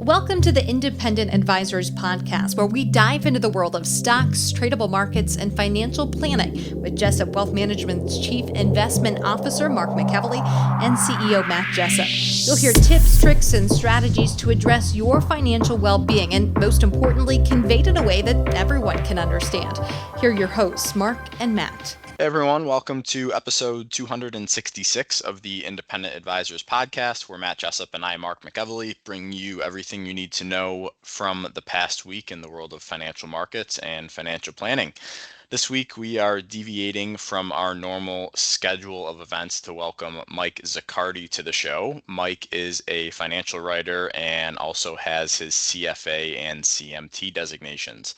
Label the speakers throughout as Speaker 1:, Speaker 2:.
Speaker 1: Welcome to the Independent Advisors Podcast, where we dive into the world of stocks, tradable markets, and financial planning with Jessop Wealth Management's Chief Investment Officer, Mark McEvilly, and CEO, Matt Jessop. You'll hear tips, tricks, and strategies to address your financial well-being and, most importantly, conveyed in a way that everyone can understand. Here are your hosts, Mark and Matt.
Speaker 2: Hey everyone, welcome to episode 266 of the Independent Advisors Podcast, where Matt Jessop and I, Mark McEvilly, bring you everything you need to know from the past week in the world of financial markets and financial planning. This week, we are deviating from our normal schedule of events to welcome Mike Zaccardi to the show. Mike is a financial writer and also has his CFA and CMT designations.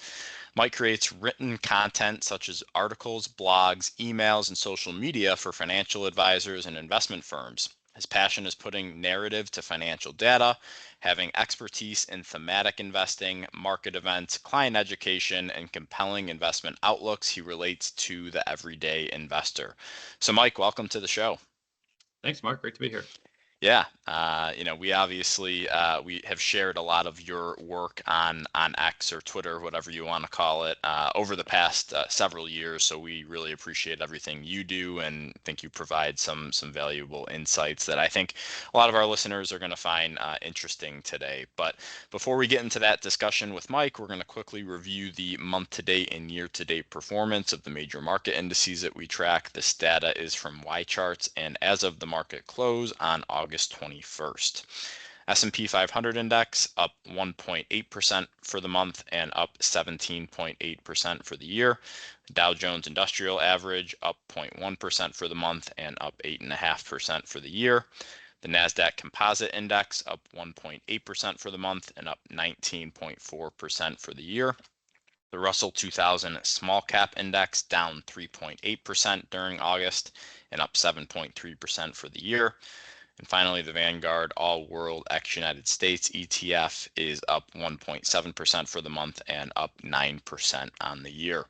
Speaker 2: Mike creates written content such as articles, blogs, emails, and social media for financial advisors and investment firms. His passion is putting narrative to financial data, having expertise in thematic investing, market events, client education, and compelling investment outlooks. He relates to the everyday investor. So Mike, welcome to the show.
Speaker 3: Thanks, Mark. Great to be here.
Speaker 2: Yeah, we obviously we have shared a lot of your work on X or Twitter, whatever you want to call it, over the past several years. So we really appreciate everything you do, and think you provide some valuable insights that I think a lot of our listeners are going to find interesting today. But before we get into that discussion with Mike, we're going to quickly review the month-to-date and year-to-date performance of the major market indices that we track. This data is from YCharts, and as of the market close on August 21st. S&P 500 index up 1.8% for the month and up 17.8% for the year. Dow Jones Industrial Average up 0.1% for the month and up 8.5% for the year. The NASDAQ Composite Index up 1.8% for the month and up 19.4% for the year. The Russell 2000 Small Cap Index down 3.8% during August and up 7.3% for the year. And finally, the Vanguard All World Ex United States ETF is up 1.7% for the month and up 9% on the year.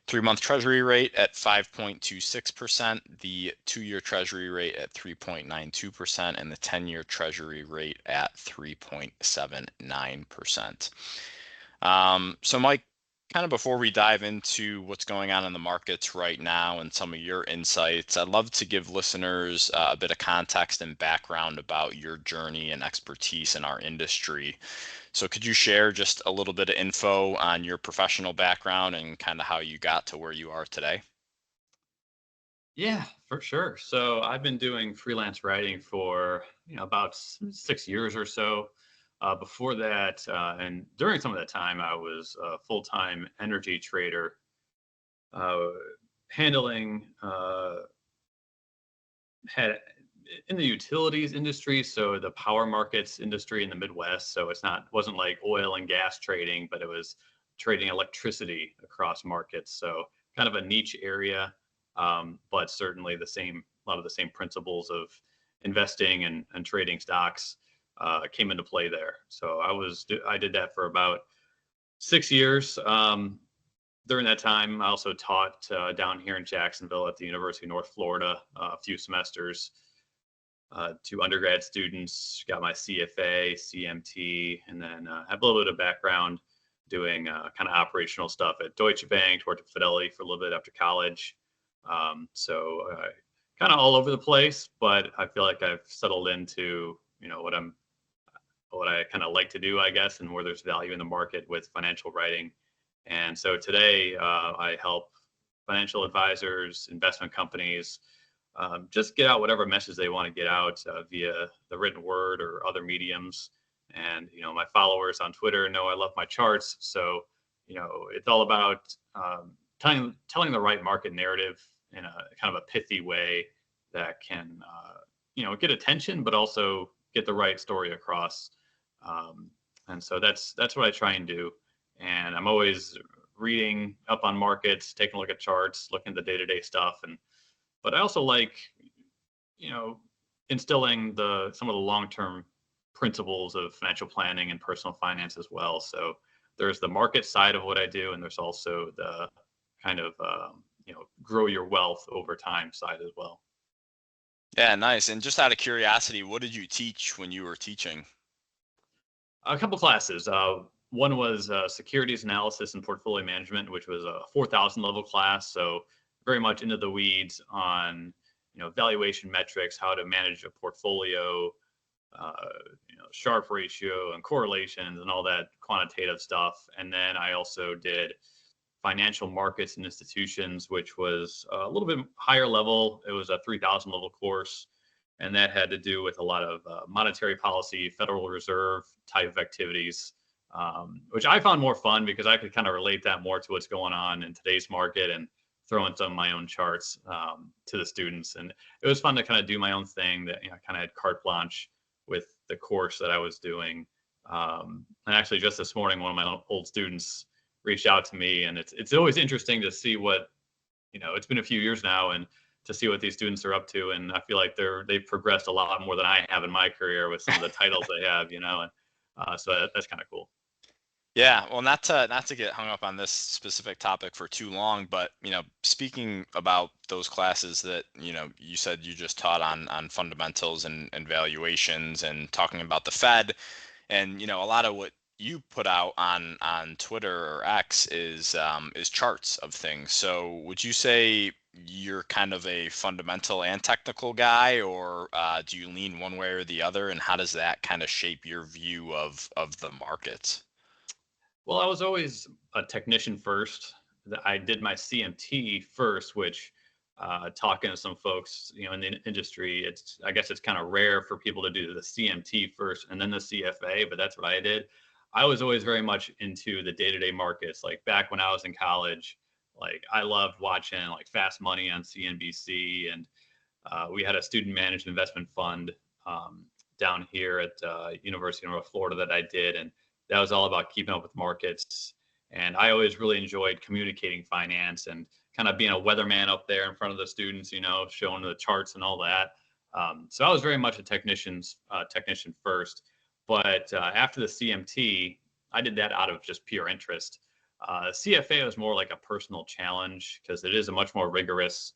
Speaker 2: 3-month Treasury rate at 5.26%, the 2-year Treasury rate at 3.92%, and the 10-year Treasury rate at 3.79%. So Mike, kind of before we dive into what's going on in the markets right now and some of your insights, I'd love to give listeners a bit of context and background about your journey and expertise in our industry. So could you share just a little bit of info on your professional background and kind of how you got to where you are today?
Speaker 3: Yeah, for sure. So I've been doing freelance writing for about 6 years or so. Before that, and during some of that time, I was a full-time energy trader, handling had in the utilities industry, so the power markets industry in the Midwest. So wasn't like oil and gas trading, but it was trading electricity across markets. So kind of a niche area, but certainly a lot of the same principles of investing and trading stocks came into play there. So I did that for about 6 years. During that time, I also taught down here in Jacksonville at the University of North Florida a few semesters to undergrad students. Got my CFA, CMT, and then have a little bit of background doing kind of operational stuff at Deutsche Bank. Worked at Fidelity for a little bit after college. So kind of all over the place, but I feel like I've settled into what I kind of like to do, I guess, and where there's value in the market with financial writing. And so today I help financial advisors, investment companies, just get out whatever message they want to get out via the written word or other mediums. And, my followers on Twitter know I love my charts. So, it's all about telling the right market narrative in a kind of a pithy way that can, get attention, but also get the right story across. And so that's what I try and do. And I'm always reading up on markets, taking a look at charts, looking at the day-to-day stuff. But I also like, instilling some of the long-term principles of financial planning and personal finance as well. So there's the market side of what I do, and there's also the kind of, grow your wealth over time side as well.
Speaker 2: Yeah, nice. And just out of curiosity, what did you teach when you were teaching?
Speaker 3: A couple classes. One was securities analysis and portfolio management, which was a 4,000 level class. So very much into the weeds on, valuation metrics, how to manage a portfolio, uh, Sharpe ratio and correlations and all that quantitative stuff. And then I also did financial markets and institutions, which was a little bit higher level. It was a 3,000 level course, and that had to do with a lot of monetary policy, Federal Reserve type of activities, which I found more fun because I could kind of relate that more to what's going on in today's market and throw in some of my own charts to the students. And it was fun to kind of do my own thing that kind of had carte blanche with the course that I was doing. And actually, just this morning, one of my old students reached out to me, and it's always interesting to see what, it's been a few years now, and to see what these students are up to. And I feel like they've progressed a lot more than I have in my career with some of the titles they have, and so that's kind of cool.
Speaker 2: Yeah, well, not to get hung up on this specific topic for too long, but speaking about those classes that you said you just taught on fundamentals and valuations, and talking about the Fed, and a lot of what you put out on Twitter or X is charts of things. So would you say you're kind of a fundamental and technical guy, or do you lean one way or the other, and how does that kind of shape your view of the markets?
Speaker 3: Well, I was always a technician first. I did my CMT first, which talking to some folks, in the industry, I guess it's kind of rare for people to do the CMT first and then the CFA, but that's what I did. I was always very much into the day-to-day markets. Like back when I was in college, like I loved watching like Fast Money on CNBC, and we had a student managed investment fund down here at University of North Florida that I did, and that was all about keeping up with markets. And I always really enjoyed communicating finance and kind of being a weatherman up there in front of the students, showing the charts and all that. So I was very much a technician first. But after the CMT, I did that out of just pure interest. CFA was more like a personal challenge because it is a much more rigorous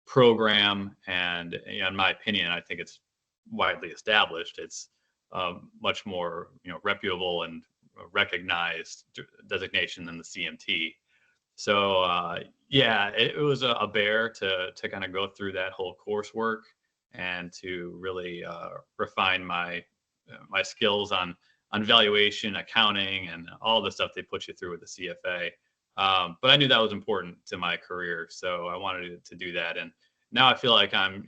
Speaker 3: program. And in my opinion, I think it's widely established. It's much more reputable and recognized designation than the CMT. So yeah, it was a bear to kind of go through that whole coursework and to really refine my skills on valuation, accounting, and all the stuff they put you through with the CFA. But I knew that was important to my career, so I wanted to do that. And now I feel like I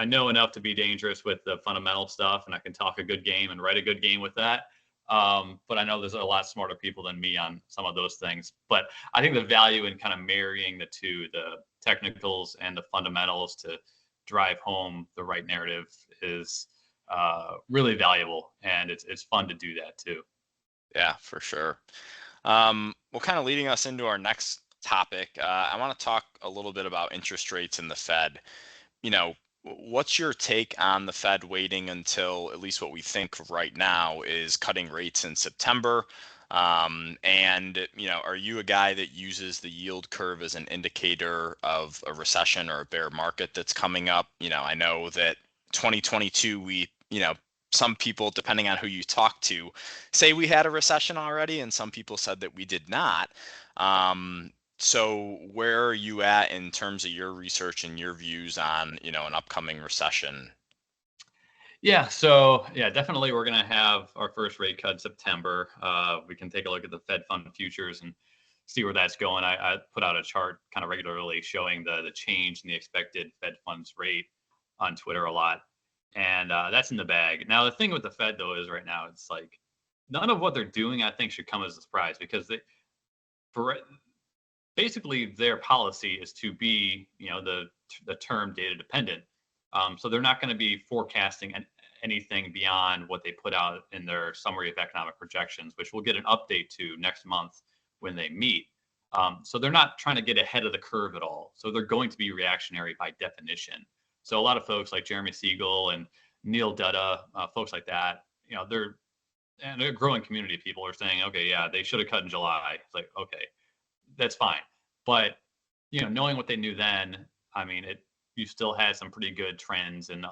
Speaker 3: know enough to be dangerous with the fundamental stuff, and I can talk a good game and write a good game with that. But I know there's a lot smarter people than me on some of those things. But I think the value in kind of marrying the two, the technicals and the fundamentals, to drive home the right narrative is really valuable, and it's fun to do that too.
Speaker 2: Yeah, for sure. Well, kind of leading us into our next topic, I want to talk a little bit about interest rates and the Fed. What's your take on the Fed waiting until, at least what we think right now, is cutting rates in September? And are you a guy that uses the yield curve as an indicator of a recession or a bear market that's coming up? I know that 2022, some people, depending on who you talk to, say we had a recession already, and some people said that we did not. So where are you at in terms of your research and your views on, an upcoming recession?
Speaker 3: Yeah, so yeah, definitely we're going to have our first rate cut in September. We can take a look at the Fed fund futures and see where that's going. I put out a chart kind of regularly showing the change in the expected Fed funds rate on Twitter a lot. And that's in the bag. Now, the thing with the Fed, though, is right now it's like none of what they're doing, I think, should come as a surprise, because basically their policy is to be, the term data dependent. So they're not going to be forecasting anything beyond what they put out in their summary of economic projections, which we'll get an update to next month when they meet. So they're not trying to get ahead of the curve at all. So they're going to be reactionary by definition. So a lot of folks like Jeremy Siegel and Neil Dutta, folks like that, they're a growing community of people are saying, okay, yeah, they should have cut in July. It's like, okay, that's fine. But, knowing what they knew then, I mean, you still had some pretty good trends in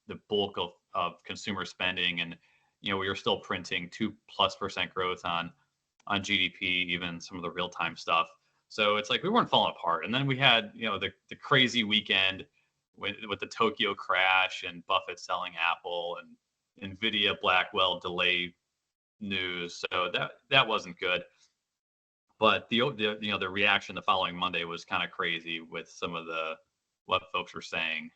Speaker 3: the bulk of consumer spending. And, we were still printing 2+% growth on GDP, even some of the real time stuff. So it's like we weren't falling apart. And then we had the crazy weekend with the Tokyo crash and Buffett selling Apple and Nvidia Blackwell delay news. So that wasn't good. But the reaction the following Monday was kind of crazy with some of what folks were saying.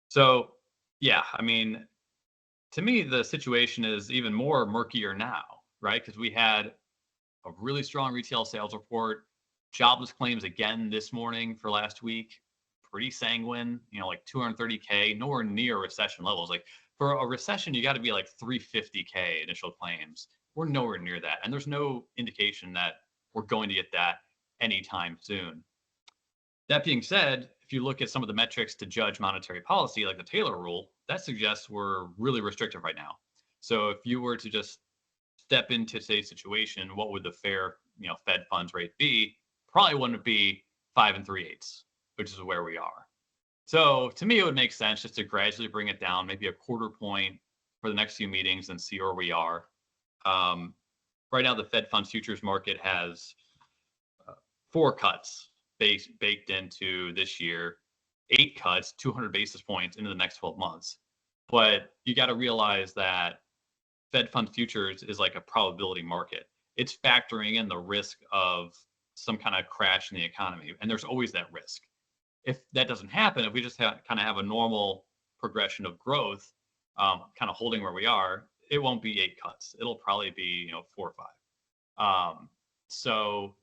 Speaker 3: So yeah, I mean, to me, the situation is even more murkier now, right? Because we had a really strong retail sales report, jobless claims again this morning for last week, pretty sanguine, like 230K, nowhere near recession levels. Like for a recession, you got to be like 350K initial claims. We're nowhere near that. And there's no indication that we're going to get that anytime soon. That being said, if you look at some of the metrics to judge monetary policy, like the Taylor rule, that suggests we're really restrictive right now. So if you were to just step into today's situation, what would the fair, Fed funds rate be? Probably wouldn't be 5 3/8, which is where we are. So to me, it would make sense just to gradually bring it down, maybe a quarter point for the next few meetings and see where we are. Right now, the Fed funds futures market has 4 cuts baked into this year, 8 cuts, 200 basis points into the next 12 months. But you got to realize that Fed fund futures is like a probability market. It's factoring in the risk of some kind of crash in the economy. And there's always that risk. If that doesn't happen, if we just kind of have a normal progression of growth, kind of holding where we are, it won't be 8 cuts. It'll probably be, 4 or 5. So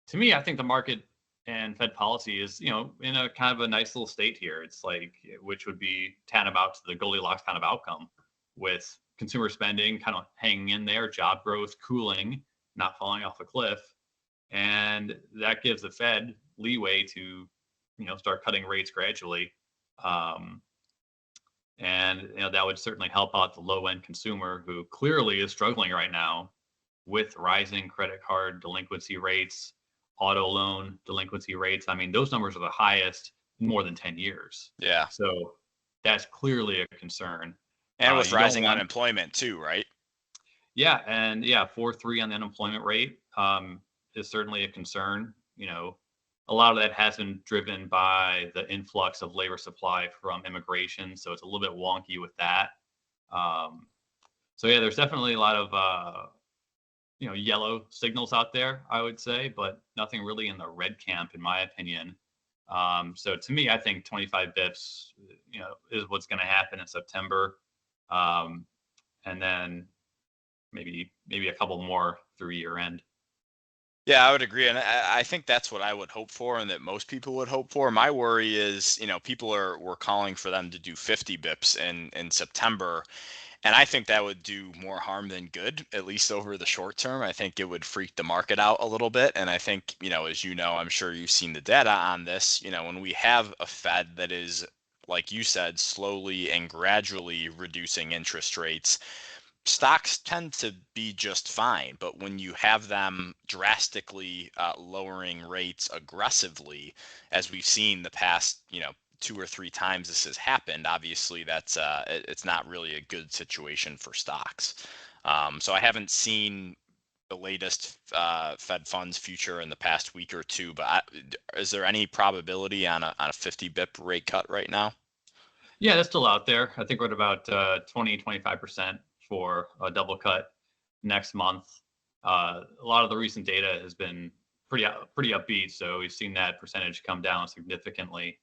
Speaker 3: to me, I think the market and Fed policy is, in a kind of a nice little state here. It's like, which would be tantamount to the Goldilocks kind of outcome, with consumer spending kind of hanging in there, job growth cooling, not falling off a cliff. And that gives the Fed leeway to, start cutting rates gradually. And that would certainly help out the low end consumer, who clearly is struggling right now with rising credit card delinquency rates, auto loan delinquency rates. I mean, those numbers are the highest in more than 10 years.
Speaker 2: Yeah.
Speaker 3: So that's clearly a concern.
Speaker 2: And with rising unemployment too, right?
Speaker 3: Yeah. And 4.3 on the unemployment rate is certainly a concern. A lot of that has been driven by the influx of labor supply from immigration. So it's a little bit wonky with that. So yeah, there's definitely a lot of, yellow signals out there, I would say, but nothing really in the red camp, in my opinion. So to me, I think 25 bips, is what's going to happen in September. And then maybe a couple more through year end.
Speaker 2: Yeah, I would agree. And I think that's what I would hope for, and that most people would hope for. My worry is, people were calling for them to do 50 bips in September. And I think that would do more harm than good, at least over the short term. I think it would freak the market out a little bit. And I think, as I'm sure you've seen the data on this, when we have a Fed that is, like you said, slowly and gradually reducing interest rates, stocks tend to be just fine. But when you have them drastically lowering rates aggressively, as we've seen the past, 2 or 3 times this has happened, obviously that's it's not really a good situation for stocks. So I haven't seen the latest Fed funds future in the past week or two, but is there any probability on a 50 bip rate cut right now?
Speaker 3: Yeah, that's still out there. I think we're at about 20-25% for a double cut next month. A lot of the recent data has been pretty upbeat, so we've seen that percentage come down significantly.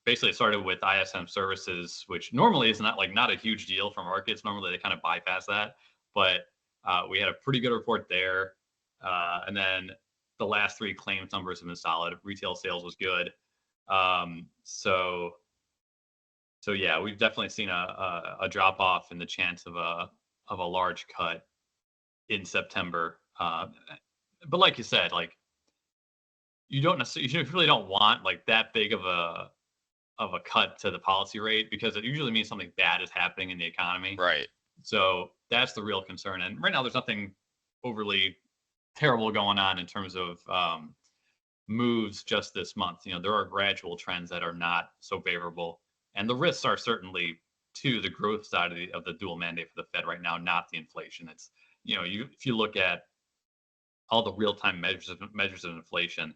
Speaker 3: Basically it started with ISM services, which normally is not a huge deal for markets. Normally they kind of bypass that, but we had a pretty good report there. And then the last 3 claims numbers have been solid. Retail sales was good. So yeah, we've definitely seen a drop off in the chance of a large cut in September. But like you said, you really don't want that big of a cut to the policy rate, because it usually means something bad is happening in the economy.
Speaker 2: Right.
Speaker 3: So that's the real concern. And right now there's nothing overly terrible going on in terms of moves just this month. There are gradual trends that are not so favorable, and the risks are certainly to the growth side of the dual mandate for the Fed right now, not the inflation. It's, if you look at all the real-time measures of inflation,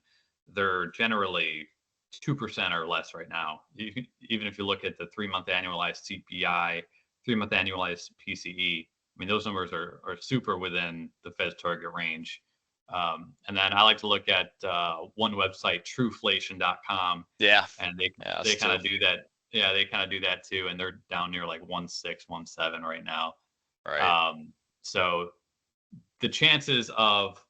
Speaker 3: they're generally 2% or less right now. Even if you look at the 3-month annualized CPI, 3-month annualized PCE, I mean, those numbers are super within the Fed's target range. And then I like to look at one website, trueflation.com.
Speaker 2: Yeah.
Speaker 3: And they kind of do that. Yeah, they kind of do that too. And they're down near like 1.6, 1.7 right now.
Speaker 2: Right.
Speaker 3: So the chances of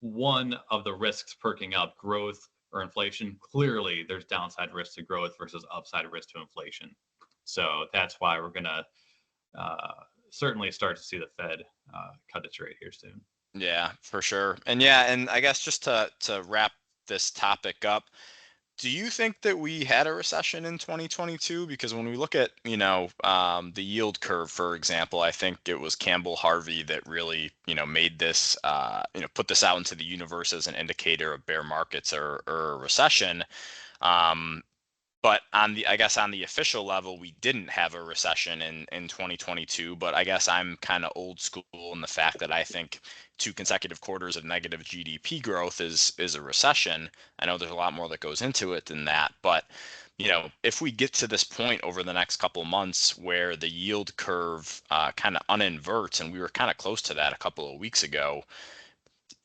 Speaker 3: one of the risks perking up, growth or inflation, clearly there's downside risk to growth versus upside risk to inflation. So that's why we're going to certainly start to see the Fed cut its rate here soon.
Speaker 2: Yeah, for sure. And I guess just to wrap this topic up, do you think that we had a recession in 2022? Because when we look at, the yield curve, for example, I think it was Campbell Harvey that really, made this, put this out into the universe as an indicator of bear markets or a recession. But on the official level, we didn't have a recession in 2022. But I guess I'm kind of old school in the fact that I think 2 consecutive quarters of negative GDP growth is a recession. I know there's a lot more that goes into it than that. But, if we get to this point over the next couple of months where the yield curve kind of uninverts, and we were kind of close to that a couple of weeks ago,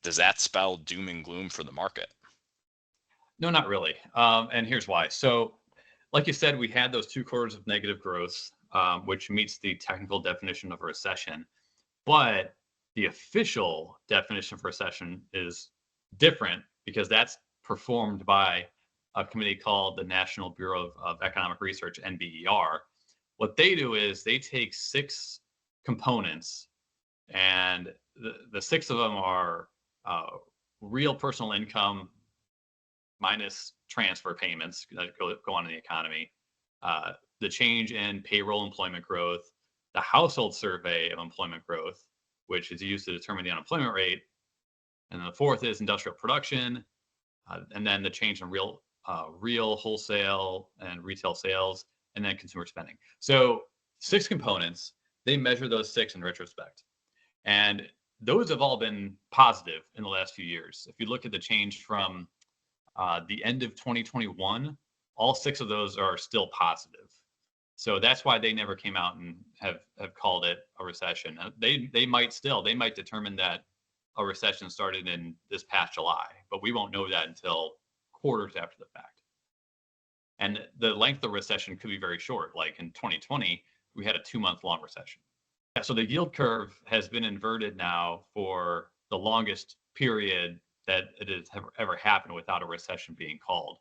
Speaker 2: does that spell doom and gloom for the market?
Speaker 3: No, not really. And here's why. So, like you said, we had those 2 quarters of negative growth, which meets the technical definition of a recession. But the official definition of recession is different because that's performed by a committee called the National Bureau of Economic Research, NBER. What they do is they take 6 components, and the 6 of them are real personal income minus transfer payments that go on in the economy, the change in payroll employment growth, the household survey of employment growth, which is used to determine the unemployment rate, and then the 4th is industrial production, and then the change in real wholesale and retail sales, and then consumer spending. So 6 components, they measure those 6 in retrospect. And those have all been positive in the last few years. If you look at the change from the end of 2021, all 6 of those are still positive. So that's why they never came out and have called it a recession. They might determine that a recession started in this past July, but we won't know that until quarters after the fact. And the length of recession could be very short. Like in 2020, we had a 2-month long recession. So the yield curve has been inverted now for the longest period that it has ever happened without a recession being called.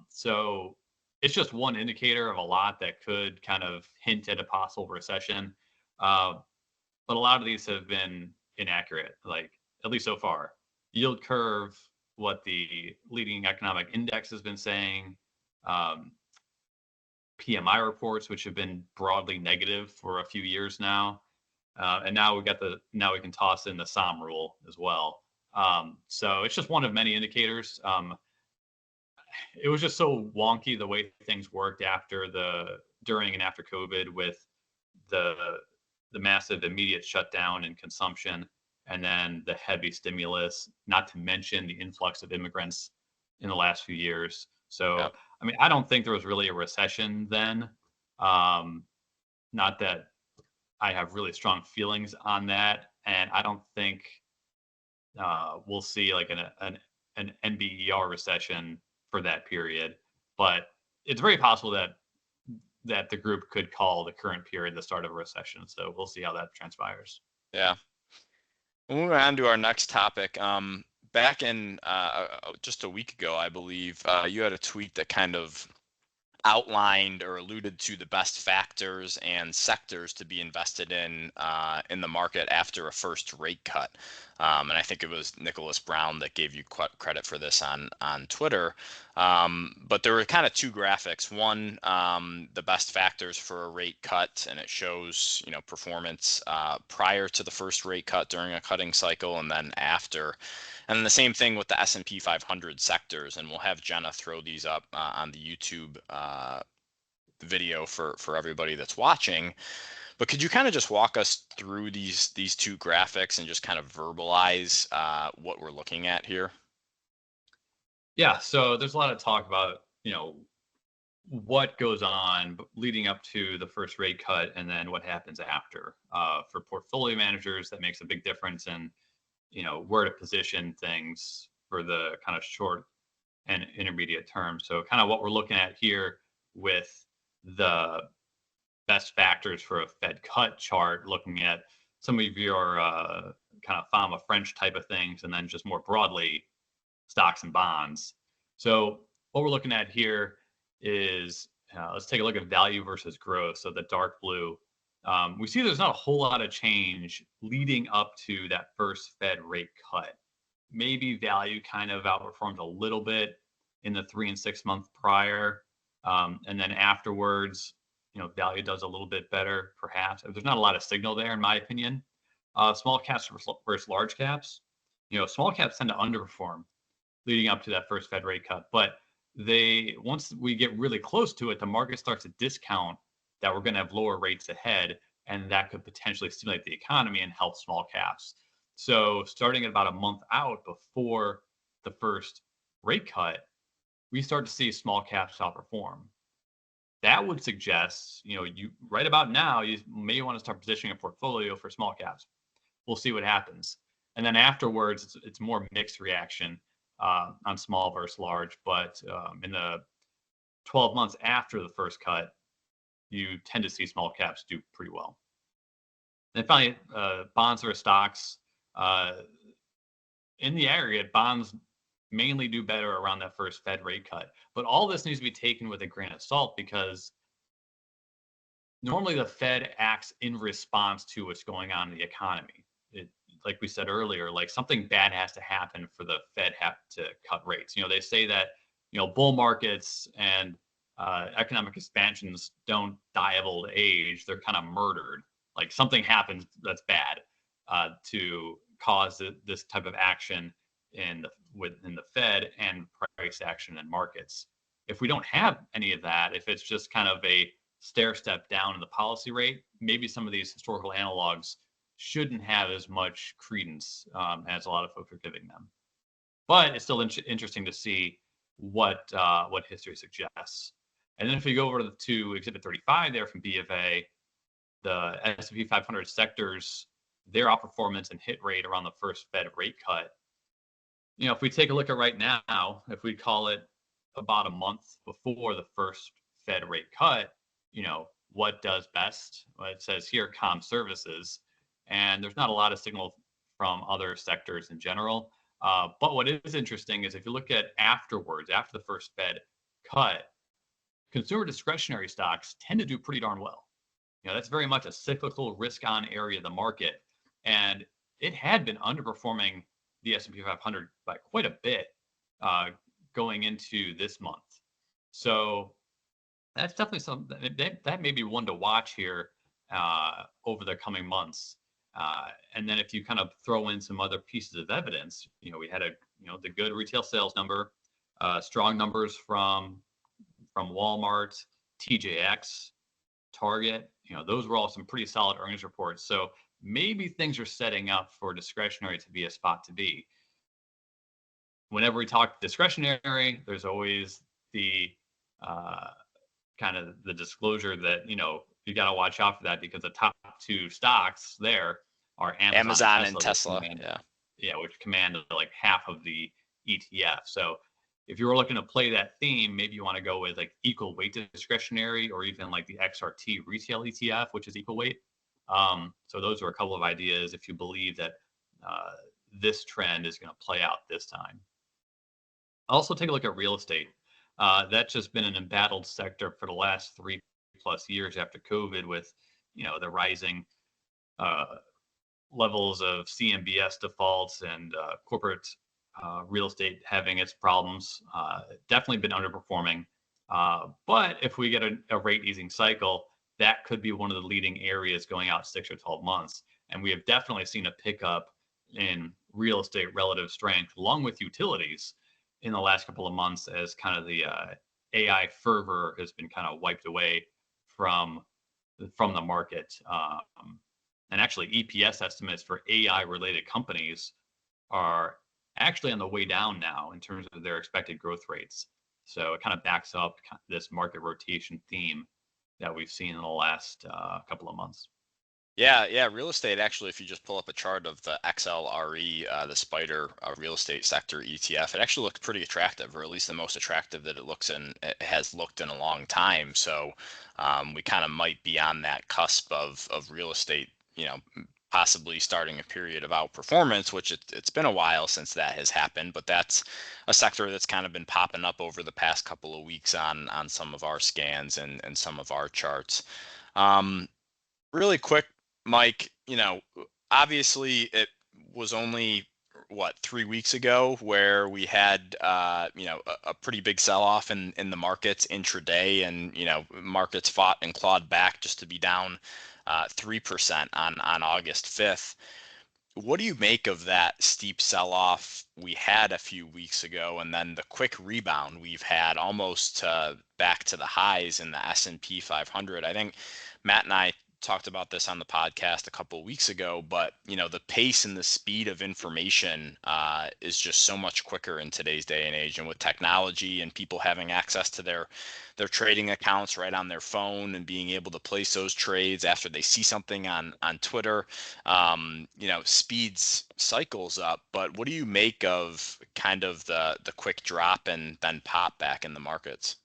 Speaker 3: So it's just one indicator of a lot that could kind of hint at a possible recession. But a lot of these have been inaccurate, like at least so far. Yield curve, what the leading economic index has been saying, PMI reports, which have been broadly negative for a few years now. And now we can toss in the SOM rule as well. So it's just one of many indicators. It was just so wonky the way things worked during and after COVID, with the massive immediate shutdown in consumption, and then the heavy stimulus, not to mention the influx of immigrants in the last few years. So,
Speaker 2: Yep.
Speaker 3: I mean, I don't think there was really a recession then. Not that I have really strong feelings on that, and I don't think we'll see like an NBER recession for that period. But it's very possible that the group could call the current period the start of a recession. So we'll see how that transpires.
Speaker 2: Yeah. Moving on to our next topic. Back in just a week ago, I believe, you had a tweet that kind of outlined or alluded to the best factors and sectors to be invested in the market after a first rate cut. And I think it was Nicholas Brown that gave you credit for this on Twitter. But there were kind of 2 graphics. One, the best factors for a rate cut, and it shows performance prior to the first rate cut during a cutting cycle, and then after. And then the same thing with the S&P 500 sectors, and we'll have Jenna throw these up on the YouTube video for everybody that's watching. But could you kind of just walk us through these two graphics and just kind of verbalize what we're looking at here?
Speaker 3: Yeah, so there's a lot of talk about, what goes on leading up to the first rate cut and then what happens after. For portfolio managers, that makes a big difference in, where to position things for the kind of short and intermediate term. So kind of what we're looking at here with the best factors for a Fed cut chart, looking at some of your kind of Fama French type of things, and then just more broadly, stocks and bonds. So what we're looking at here is, let's take a look at value versus growth. So the dark blue, we see there's not a whole lot of change leading up to that first Fed rate cut. Maybe value kind of outperformed a little bit in the 3 and 6 month prior. And then afterwards, value does a little bit better, perhaps. There's not a lot of signal there, in my opinion. Small caps versus large caps. Small caps tend to underperform leading up to that first Fed rate cut. But once we get really close to it, the market starts to discount that we're going to have lower rates ahead, and that could potentially stimulate the economy and help small caps. So starting at about a month out before the first rate cut, we start to see small caps outperform. That would suggest, you right about now, you may want to start positioning a portfolio for small caps. We'll see what happens. And then afterwards, it's more mixed reaction on small versus large. But in the 12 months after the first cut, you tend to see small caps do pretty well. And finally, bonds or stocks. In the aggregate, bonds mainly do better around that first Fed rate cut. But all this needs to be taken with a grain of salt, because normally the Fed acts in response to what's going on in the economy. Like we said earlier, like something bad has to happen for the Fed have to cut rates. They say that, bull markets and economic expansions don't die of old age. They're kind of murdered. Like something happens that's bad to cause this type of action within the Fed and price action in markets. If we don't have any of that, if it's just kind of a stair step down in the policy rate, maybe some of these historical analogs shouldn't have as much credence as a lot of folks are giving them. But it's still interesting to see what history suggests. And then if we go over to Exhibit 35 there from BFA, the S&P 500 sectors, their outperformance and hit rate around the first Fed rate cut. If we take a look at right now, if we call it about a month before the first Fed rate cut, what does best? Well, it says here, comm services. And there's not a lot of signal from other sectors in general. But what is interesting is if you look at afterwards, after the first Fed cut, consumer discretionary stocks tend to do pretty darn well. That's very much a cyclical risk-on area of the market. And it had been underperforming the S&P 500 by quite a bit going into this month. So that's definitely something that may be one to watch here over the coming months. And then if you kind of throw in some other pieces of evidence, we had the good retail sales number, strong numbers from Walmart, TJX, Target. Those were all some pretty solid earnings reports. So maybe things are setting up for discretionary to be a spot to be. Whenever we talk discretionary, there's always the kind of the disclosure that, you got to watch out for that, because the top two stocks there are Amazon
Speaker 2: and Tesla.
Speaker 3: Which command like half of the ETF. So if you were looking to play that theme, maybe you want to go with like equal weight discretionary, or even like the XRT retail ETF, which is equal weight. So those are a couple of ideas if you believe that this trend is going to play out this time. Also take a look at real estate. That's just been an embattled sector for the last 3+ years after COVID, with the rising levels of CMBS defaults and corporate real estate having its problems. Definitely been underperforming. But if we get a rate easing cycle, that could be one of the leading areas going out 6 or 12 months. And we have definitely seen a pickup in real estate relative strength, along with utilities, in the last couple of months, as kind of the AI fervor has been kind of wiped away from the market. And actually, EPS estimates for AI related companies are actually on the way down now in terms of their expected growth rates. So it kind of backs up this market rotation theme that we've seen in the last couple of months.
Speaker 2: Yeah, real estate actually, if you just pull up a chart of the XLRE, the Spider real estate sector ETF, it actually looks pretty attractive, or at least the most attractive that it has looked in a long time. So we kind of might be on that cusp of real estate, possibly starting a period of outperformance, which it's been a while since that has happened, but that's a sector that's kind of been popping up over the past couple of weeks on some of our scans and some of our charts. Really quick, Mike, obviously was only what 3 weeks ago where we had a pretty big sell-off in the markets intraday, and markets fought and clawed back just to be down 3% on August 5th. What do you make of that steep sell-off we had a few weeks ago, and then the quick rebound we've had almost back to the highs in the S&P 500? I think Matt and I talked about this on the podcast a couple of weeks ago, but the pace and the speed of information is just so much quicker in today's day and age, and with technology and people having access to their trading accounts right on their phone and being able to place those trades after they see something on Twitter, speeds cycles up. But what do you make of kind of the quick drop and then pop back in the markets?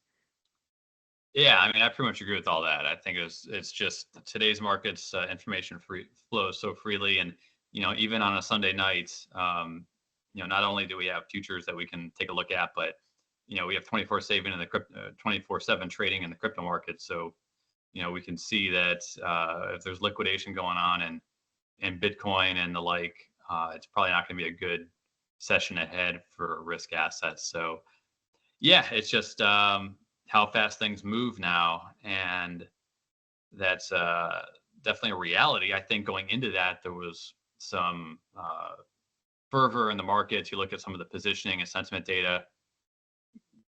Speaker 3: Yeah, I mean, I pretty much agree with all that. I think it's just today's markets, information flows so freely, and even on a Sunday night, not only do we have futures that we can take a look at, but we have 24/7 in the 24/7 trading in the crypto market. So we can see that if there's liquidation going on in Bitcoin and the like, it's probably not going to be a good session ahead for risk assets. So yeah, it's just how fast things move now, and that's definitely a reality. I think going into that, there was some fervor in the markets. You look at some of the positioning and sentiment data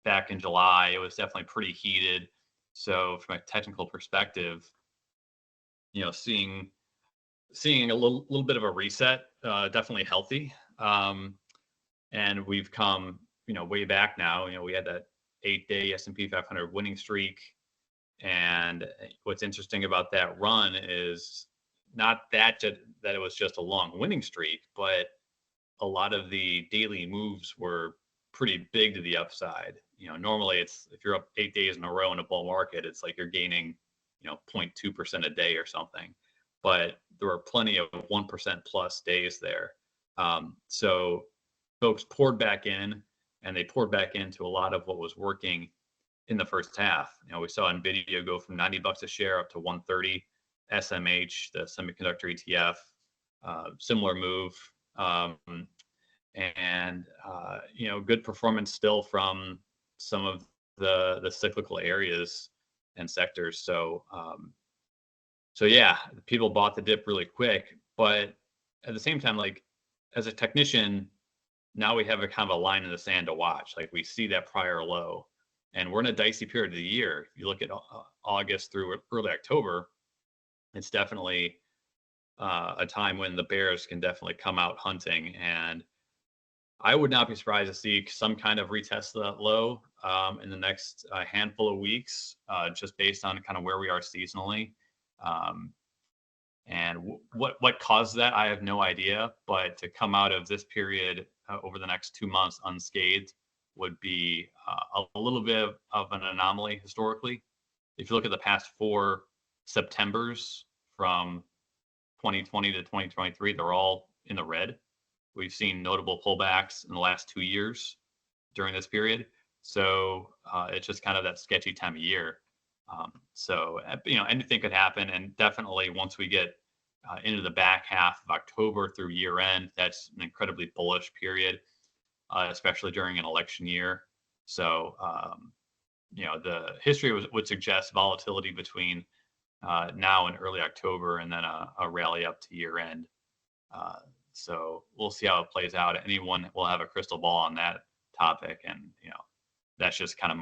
Speaker 3: back in July, it was definitely pretty heated. So from a technical perspective, seeing a little bit of a reset, definitely healthy. And we've come way back now. We had that 8-day S&P 500 winning streak. And what's interesting about that run is not that it was just a long winning streak, but a lot of the daily moves were pretty big to the upside. Normally it's, if you're up 8 days in a row in a bull market, it's like you're gaining, 0.2% a day or something. But there were plenty of 1% plus days there. So folks poured back in, and they poured back into a lot of what was working in the first half. We saw Nvidia go from $90 a share up to 130. SMH, the semiconductor ETF, similar move. And good performance still from some of the cyclical areas and sectors. So yeah, people bought the dip really quick, but at the same time, like as a technician, now we have a kind of a line in the sand to watch. Like we see that prior low, and we're in a dicey period of the year. If you look at August through early October, it's definitely a time when the bears can definitely come out hunting. And I would not be surprised to see some kind of retest of that low in the next handful of weeks, just based on kind of where we are seasonally. And what caused that, I have no idea. But to come out of this period over the next 2 months unscathed would be a little bit of an anomaly historically. If you look at the past 4 Septembers from 2020 to 2023, they're all in the red. We've seen notable pullbacks in the last 2 years during this period. So it's just kind of that sketchy time of year. So anything could happen. And definitely once we get into the back half of October through year end, that's an incredibly bullish period, especially during an election year. So, the history would suggest volatility between now and early October, and then a rally up to year end. So we'll see how it plays out. Anyone will have a crystal ball on that topic. And, that's just kind of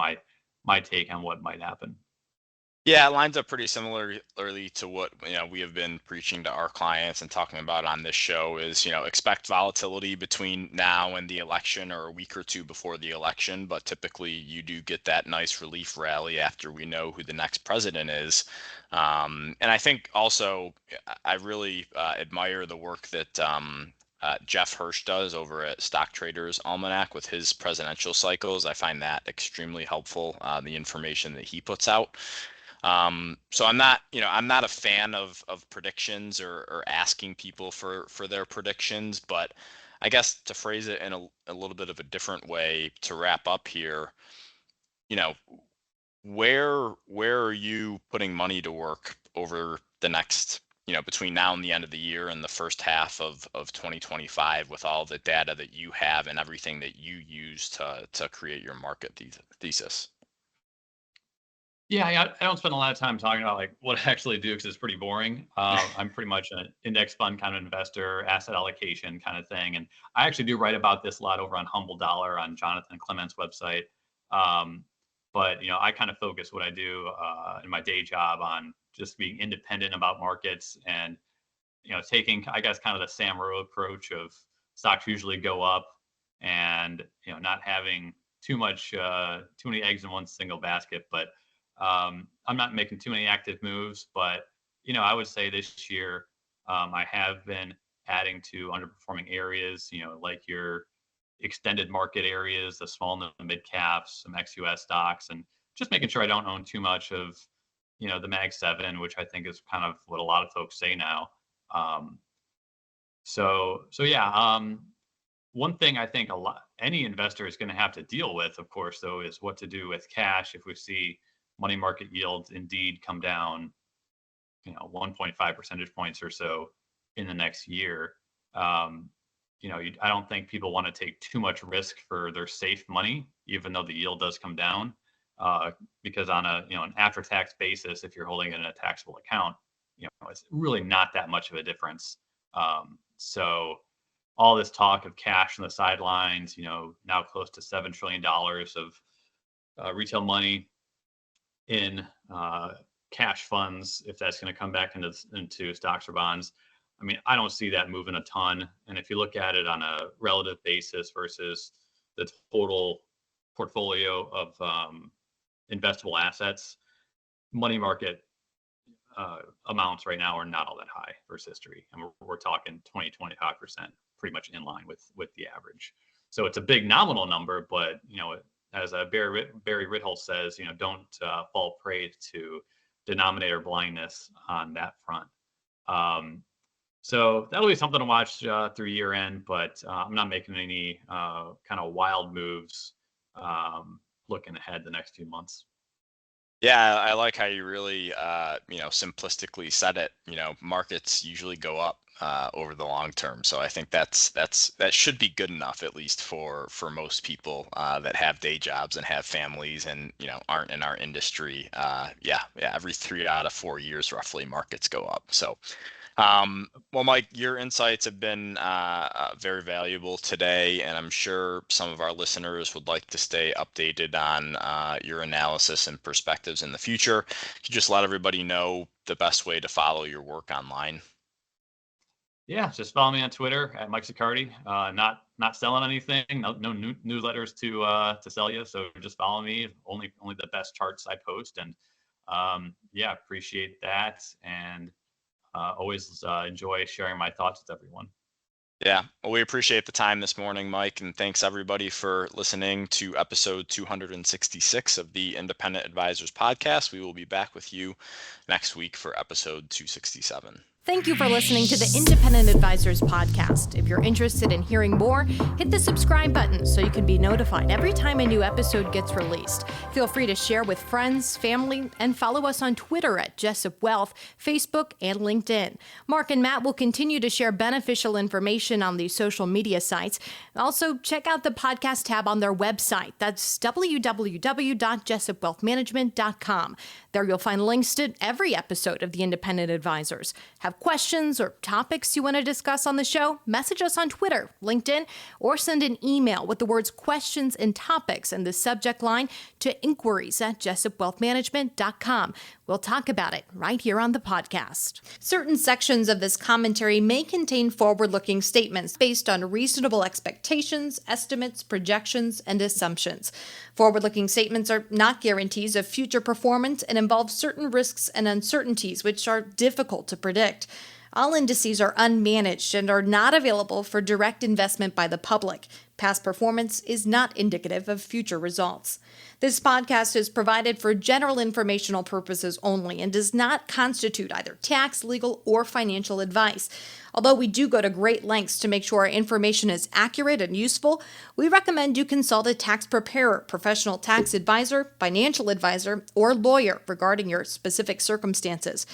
Speaker 3: my take on what might happen.
Speaker 2: Yeah, it lines up pretty similarly to what we have been preaching to our clients and talking about on this show is expect volatility between now and the election or a week or two before the election, but typically you do get that nice relief rally after we know who the next president is. And I think also I really admire the work that Jeff Hirsch does over at Stock Traders Almanac with his presidential cycles. I find that extremely helpful, the information that he puts out. So I'm not a fan of predictions or asking people for their predictions, but I guess to phrase it in a little bit of a different way to wrap up here, you know, where are you putting money to work over the next, between now and the end of the year and the first half of 2025 with all the data that you have and everything that you use to create your market thesis?
Speaker 3: Yeah, I don't spend a lot of time talking about like what I actually do because it's pretty boring. I'm pretty much an index fund kind of investor, asset allocation kind of thing, and I actually do write about this a lot over on Humble Dollar on Jonathan Clement's website. But I kind of focus what I do in my day job on just being independent about markets and taking, I guess, kind of the Sam Rowe approach of stocks usually go up and not having too many eggs in one single basket, but I'm not making too many active moves, but I would say this year I have been adding to underperforming areas, like your extended market areas, the small and the mid caps, some ex-US stocks, and just making sure I don't own too much of the Mag 7, which I think is kind of what a lot of folks say now. So yeah. One thing I think any investor is going to have to deal with, of course, though, is what to do with cash if we see money market yields indeed come down, 1.5 percentage points or so in the next year. I don't think people want to take too much risk for their safe money, even though the yield does come down, because on an after-tax basis, if you're holding it in a taxable account, it's really not that much of a difference. So all this talk of cash on the sidelines, now close to $7 trillion of retail money in cash funds, if that's going to come back into stocks or bonds. I mean, I don't see that moving a ton. And if you look at it on a relative basis versus the total portfolio of investable assets, money market amounts right now are not all that high versus history. And we're talking 20, 25%, pretty much in line with the average. So it's a big nominal number, but, as Barry Ritholtz says, don't fall prey to denominator blindness on that front. So that'll be something to watch through year end, but I'm not making any kind of wild moves looking ahead the next few months.
Speaker 2: Yeah, I like how you really, simplistically said it. Markets usually go up over the long term, so I think that should be good enough, at least for most people that have day jobs and have families and aren't in our industry. Every 3 out of 4 years, roughly, markets go up. So. Well, Mike, your insights have been very valuable today, and I'm sure some of our listeners would like to stay updated on your analysis and perspectives in the future. Could you just let everybody know the best way to follow your work online?
Speaker 3: Yeah, just follow me on Twitter at Mike Zaccardi. Not selling anything, no newsletters to sell you. So just follow me. Only the best charts I post, and appreciate that. And always enjoy sharing my thoughts with everyone.
Speaker 2: Yeah, well, we appreciate the time this morning, Mike, and thanks everybody for listening to episode 266 of the Independent Advisors Podcast. We will be back with you next week for episode 267.
Speaker 1: Thank you for listening to the Independent Advisors Podcast. If you're interested in hearing more, hit the subscribe button so you can be notified every time a new episode gets released. Feel free to share with friends, family, and follow us on Twitter at Jessop Wealth, Facebook, and LinkedIn. Mark and Matt will continue to share beneficial information on these social media sites. Also, check out the podcast tab on their website. That's www.jessopwealthmanagement.com. There you'll find links to every episode of the Independent Advisors. Have have questions or topics you want to discuss on the show, message us on Twitter, LinkedIn, or send an email with the words questions and topics in the subject line to inquiries@jessopwealthmanagement.com. We'll talk about it right here on the podcast. Certain sections of this commentary may contain forward-looking statements based on reasonable expectations, estimates, projections, and assumptions. Forward-looking statements are not guarantees of future performance and involve certain risks and uncertainties which are difficult to predict. All indices are unmanaged and are not available for direct investment by the public. Past performance is not indicative of future results. This podcast is provided for general informational purposes only and does not constitute either tax, legal, or financial advice. Although we do go to great lengths to make sure our information is accurate and useful, we recommend you consult a tax preparer, professional tax advisor, financial advisor, or lawyer regarding your specific circumstances.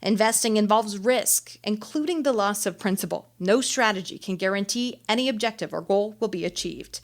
Speaker 1: Investing involves risk, including the loss of principal. No strategy can guarantee any objective or goal will be achieved.